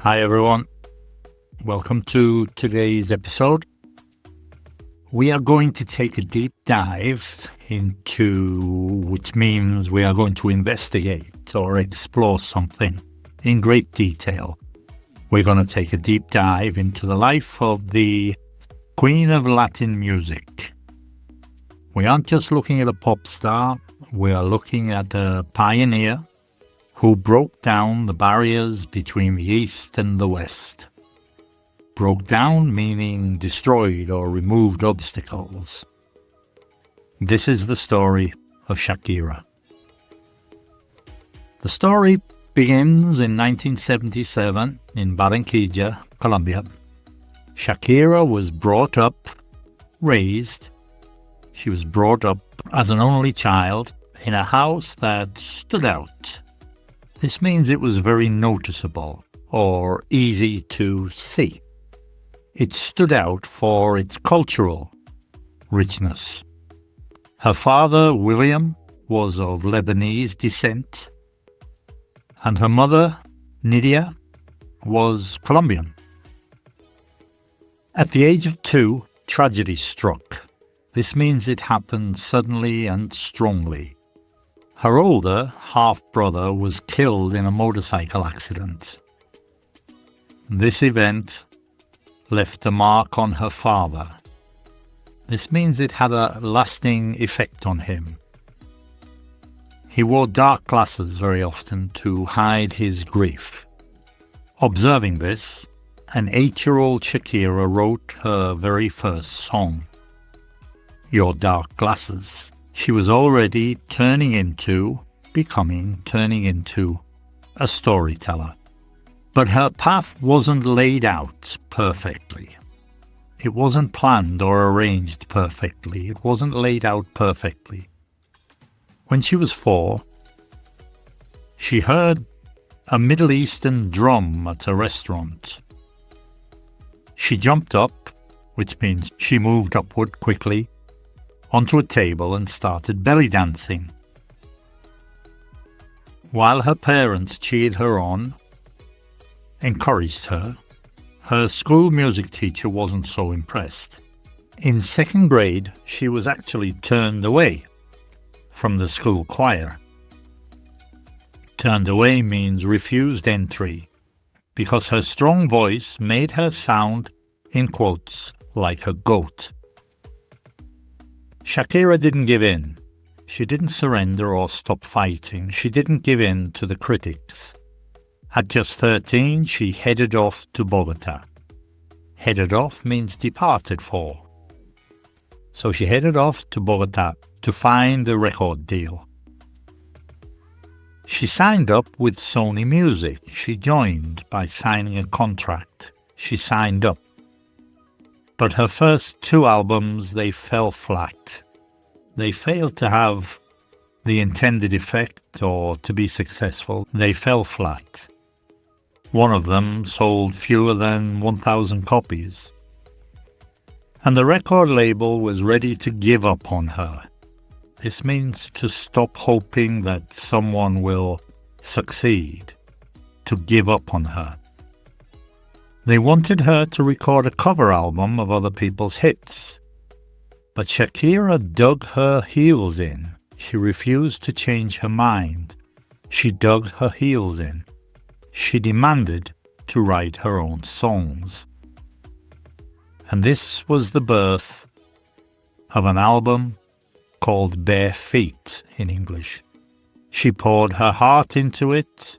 Hi everyone, welcome to today's episode. We are going to take a deep dive which means we are going to investigate or explore something in great detail. We're going to take a deep dive into the life of the Queen of Latin music. We aren't just looking at a pop star, we are looking at a pioneer who broke down the barriers between the East and the West. Broke down meaning destroyed or removed obstacles. This is the story of Shakira. The story begins in 1977 in Barranquilla, Colombia. Shakira was brought up as an only child in a house that stood out. This means it was very noticeable or easy to see. It stood out for its cultural richness. Her father, William, was of Lebanese descent, and her mother, Nydia, was Colombian. At the age of 2, tragedy struck. This means it happened suddenly and strongly. Her older half-brother was killed in a motorcycle accident. This event left a mark on her father. This means it had a lasting effect on him. He wore dark glasses very often to hide his grief. Observing this, an 8-year-old Shakira wrote her very first song, Your Dark Glasses. She was already turning into a storyteller. But her path wasn't laid out perfectly. It wasn't planned or arranged perfectly. It wasn't laid out perfectly. When she was 4, she heard a Middle Eastern drum at a restaurant. She jumped up, which means she moved upward quickly, onto a table and started belly dancing. While her parents cheered her on, encouraged her, her school music teacher wasn't so impressed. In 2nd grade, she was actually turned away from the school choir. Turned away means refused entry, because her strong voice made her sound, in quotes, like a goat. Shakira didn't give in. She didn't surrender or stop fighting. She didn't give in to the critics. At just 13, she headed off to Bogota. Headed off means departed for. So she headed off to Bogota to find a record deal. She signed up with Sony Music. She joined by signing a contract. She signed up. But her first 2 albums, they fell flat. They failed to have the intended effect or to be successful. They fell flat. One of them sold fewer than 1,000 copies. And the record label was ready to give up on her. This means to stop hoping that someone will succeed, to give up on her. They wanted her to record a cover album of other people's hits. But Shakira dug her heels in. She refused to change her mind. She dug her heels in. She demanded to write her own songs. And this was the birth of an album called Bare Feet in English. She poured her heart into it.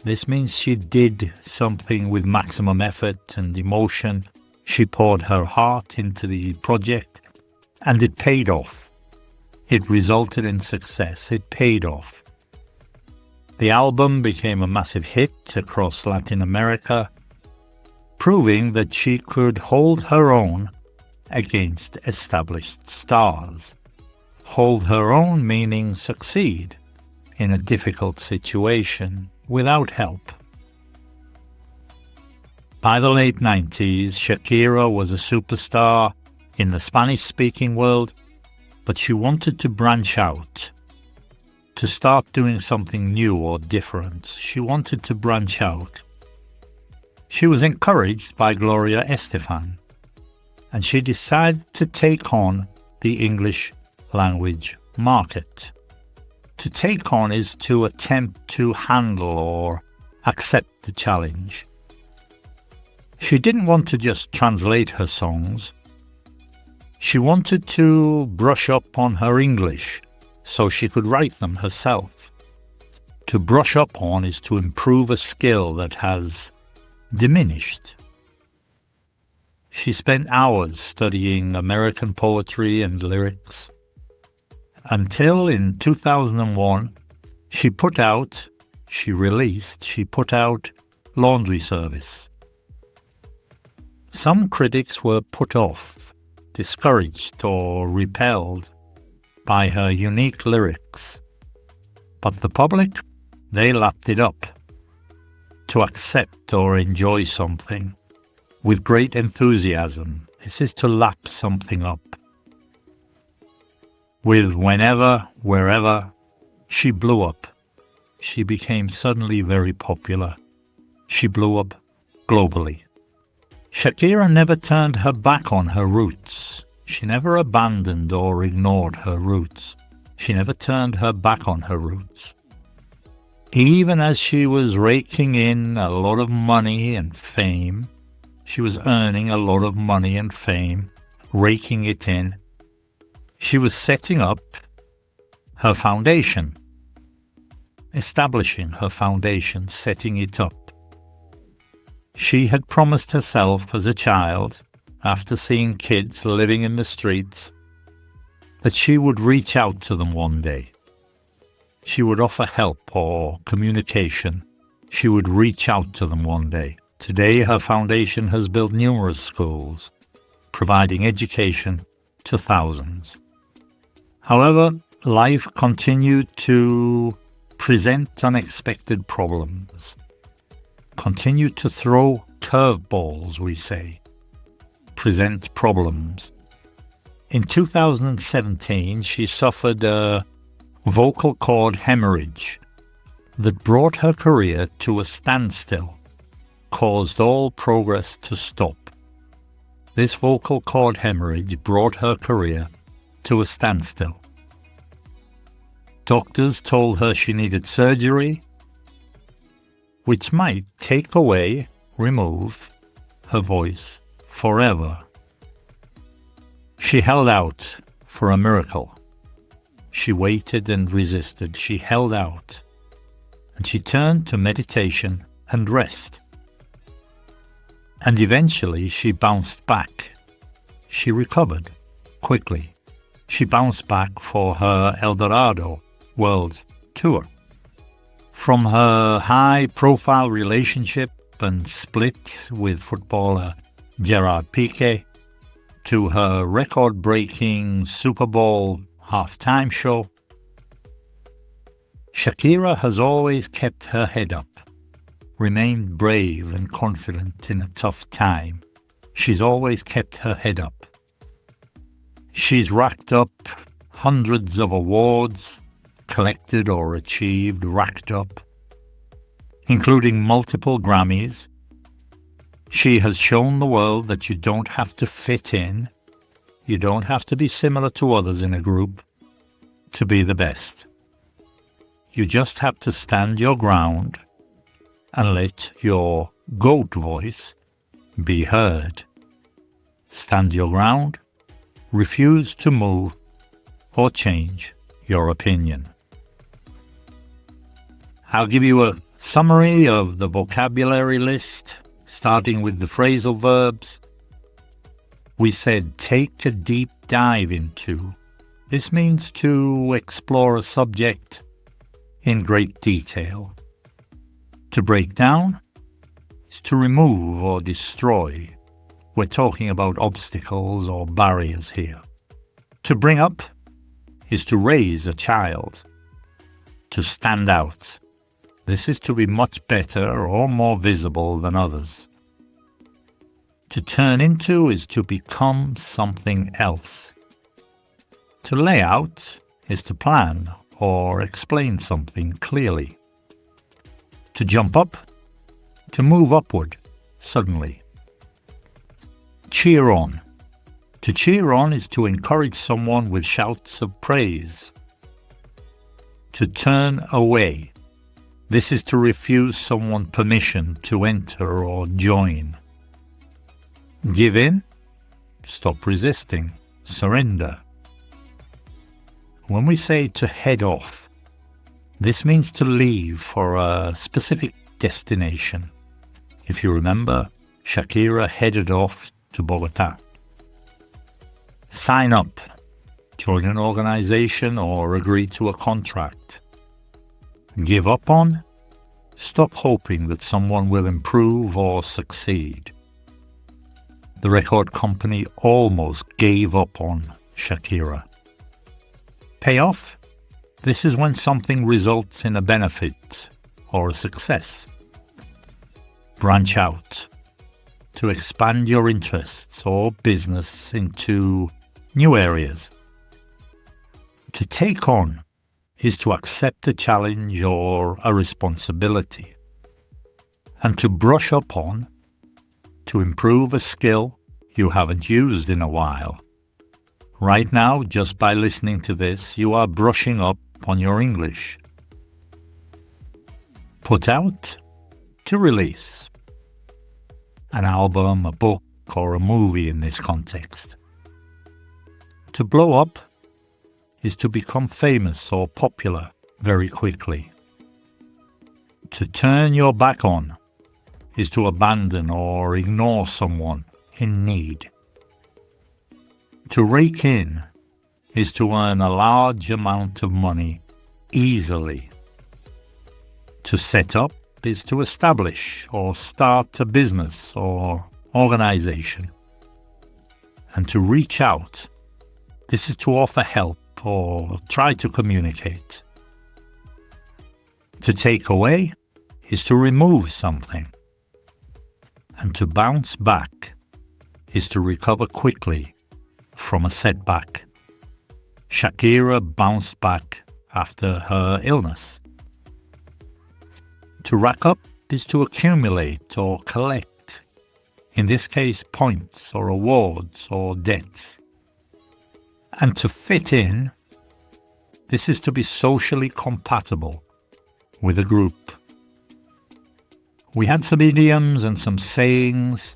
This means she did something with maximum effort and emotion. She poured her heart into the project, and it paid off. It resulted in success. It paid off. The album became a massive hit across Latin America, proving that she could hold her own against established stars. Hold her own meaning succeed in a difficult situation without help. By the late 90s, Shakira was a superstar in the Spanish-speaking world, but she wanted to branch out, to start doing something new or different. She wanted to branch out. She was encouraged by Gloria Estefan, and she decided to take on the English language market. To take on is to attempt to handle or accept the challenge. She didn't want to just translate her songs. She wanted to brush up on her English so she could write them herself. To brush up on is to improve a skill that has diminished. She spent hours studying American poetry and lyrics until in 2001 she put out Laundry Service. Some critics were put off, discouraged or repelled by her unique lyrics, but the public, they lapped it up. To accept or enjoy something with great enthusiasm, this is to lap something up. With whenever, wherever, she blew up. She became suddenly very popular. She blew up globally. Shakira never turned her back on her roots. She never abandoned or ignored her roots. She never turned her back on her roots. Even as she was raking in a lot of money and fame, she was earning a lot of money and fame, raking it in, she was setting up her foundation, establishing her foundation, setting it up. She had promised herself as a child, after seeing kids living in the streets, that she would reach out to them one day. She would offer help or communication. She would reach out to them one day. Today, her foundation has built numerous schools, providing education to thousands. However, life continued to present unexpected problems, continued to throw curveballs, we say, present problems. In 2017, she suffered a vocal cord hemorrhage that brought her career to a standstill, caused all progress to stop. This vocal cord hemorrhage brought her career to a standstill. Doctors told her she needed surgery, which might remove her voice forever. She held out for a miracle. She waited and resisted. She held out, and she turned to meditation and rest. And eventually she bounced back. She recovered quickly. She bounced back for her El Dorado World Tour. From her high-profile relationship and split with footballer Gerard Piqué to her record-breaking Super Bowl halftime show, Shakira has always kept her head up, remained brave and confident in a tough time. She's always kept her head up. She's racked up hundreds of awards, collected or achieved, racked up, including multiple Grammys. She has shown the world that you don't have to fit in, you don't have to be similar to others in a group to be the best. You just have to stand your ground and let your goat voice be heard. Stand your ground, refuse to move or change your opinion. I'll give you a summary of the vocabulary list, starting with the phrasal verbs. We said take a deep dive into. This means to explore a subject in great detail. To break down is to remove or destroy. We're talking about obstacles or barriers here. To bring up is to raise a child. To stand out. This is to be much better or more visible than others. To turn into is to become something else. To lay out is to plan or explain something clearly. To jump up, to move upward, suddenly. Cheer on. To cheer on is to encourage someone with shouts of praise. To turn away. This is to refuse someone permission to enter or join. Give in. Stop resisting. Surrender. When we say to head off, this means to leave for a specific destination. If you remember, Shakira headed off to Bogota. Sign up. Join an organization or agree to a contract. Give up on. Stop hoping that someone will improve or succeed. The record company almost gave up on Shakira. Pay off. This is when something results in a benefit or a success. Branch out. To expand your interests or business into new areas. To take on is to accept a challenge or a responsibility. And to brush up on, to improve a skill you haven't used in a while. Right now, just by listening to this, you are brushing up on your English. Put out, to release. An album, a book, or a movie in this context. To blow up is to become famous or popular very quickly. To turn your back on is to abandon or ignore someone in need. To rake in is to earn a large amount of money easily. To set up is to establish or start a business or organization. And to reach out, this is to offer help or try to communicate. To take away is to remove something. And to bounce back is to recover quickly from a setback. Shakira bounced back after her illness. To rack up is to accumulate or collect, in this case points or awards or debts. And to fit in, this is to be socially compatible with a group. We had some idioms and some sayings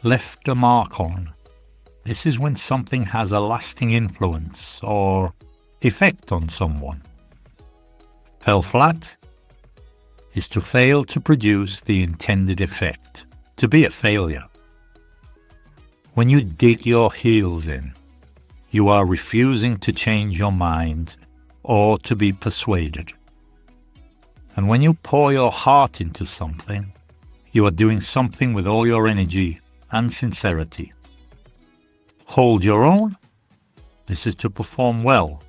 left a mark on. This is when something has a lasting influence or effect on someone. Fell flat is to fail to produce the intended effect, to be a failure. When you dig your heels in, you are refusing to change your mind or to be persuaded. And when you pour your heart into something, you are doing something with all your energy and sincerity. Hold your own. This is to perform well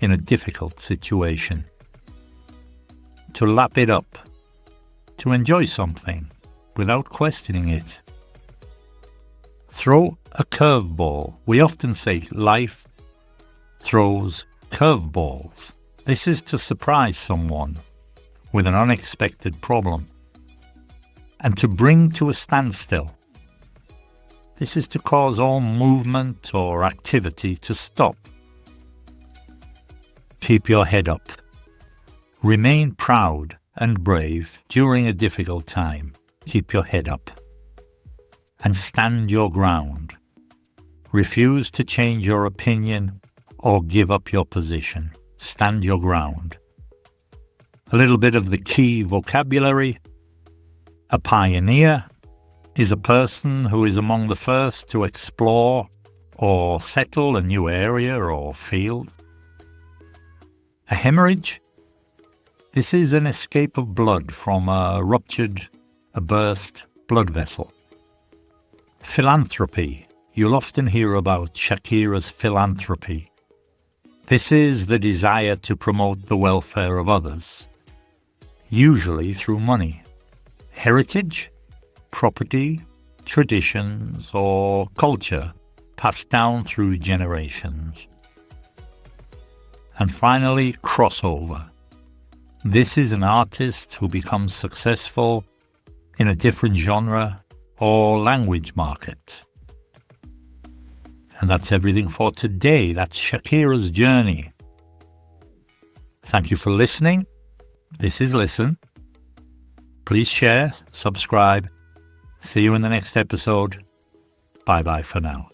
in a difficult situation. To lap it up. To enjoy something without questioning it. Throw a curveball. We often say life throws curveballs. This is to surprise someone with an unexpected problem. And to bring to a standstill. This is to cause all movement or activity to stop. Keep your head up. Remain proud and brave during a difficult time. Keep your head up. And stand your ground. Refuse to change your opinion or give up your position. Stand your ground. A little bit of the key vocabulary. A pioneer is a person who is among the first to explore or settle a new area or field. A hemorrhage. This is an escape of blood from a burst blood vessel. Philanthropy. You'll often hear about Shakira's philanthropy. This is the desire to promote the welfare of others, usually through money. Heritage, property, traditions, or culture passed down through generations. And finally, crossover. This is an artist who becomes successful in a different genre or language market. And that's everything for today. That's Shakira's journey. Thank you for listening. This is Listen. Please share, subscribe. See you in the next episode. Bye-bye for now.